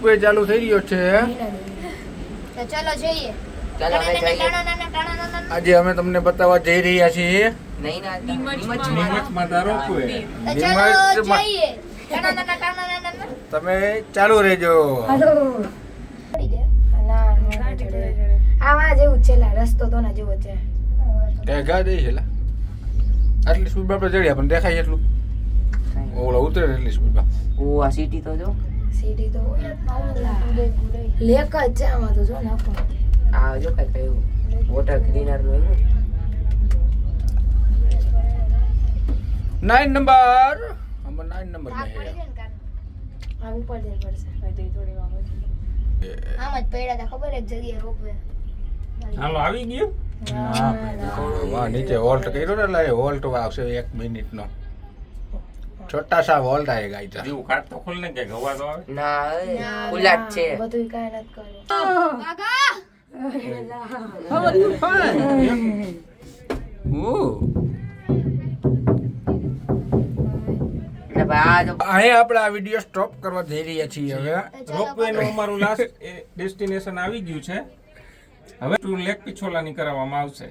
Ropeway ચાલુ થઈ ગયો છે. તો ચલો જઈએ. ચાલો હવે જઈએ. આજે અમે તમને બતાવવા જઈ રહ્યા છીએ નહીં ના નીમચમાં તારો રોપવે. તો ચલો નિમજમાં. જઈએ. તમે ચાલુ રહેજો. આવા જેવું છે લા, રસ્તો તો ના જેવો છે. કે ગા દઈ છે લા. આટલી સ્પીડ આપણે ચડ્યા પણ દેખાય એટલું ઓલો ઉતરે ને એટલી સ્પીડમાં. ઓ આ સિટી તો જો સીડી તો લેક જ છે આમાં તો જો નાખો. આ જો કઈ કયું વોટર ક્લીનર નું એવું 9 નંબર આમાં 9 નંબર ભાગ में પડી है. ગયો ને કાન. આ ઉપર જઈ પડશે. આમ જ પડ્યા હતા ખબર એક જગ્યાએ રોપવે. હાલો આવી ગયું. વાહ નીચે વોલ્ટ કર્યો ને એટલે વોલ્ટ આવશે 1 મિનિટનો છોટા સા વોલ્ટ આएगा इधर. જીવ કાટ તો ખોલ ને કે ગવા તો આવે. ના ખુલ્લા જ છે બધું કાંઈ નથી કર્યું. કાકા એટલે ભાઈ આ જો અહીં આપણે આ વિડિયો સ્ટોપ કરવા જઈ રહ્યા છીએ હવે. રોપવે નું અમારું લાસ્ટ ડેસ્ટિનેશન આવી ગયું છે. હવે લેક પિછોલાની કરાવવામાં આવશે.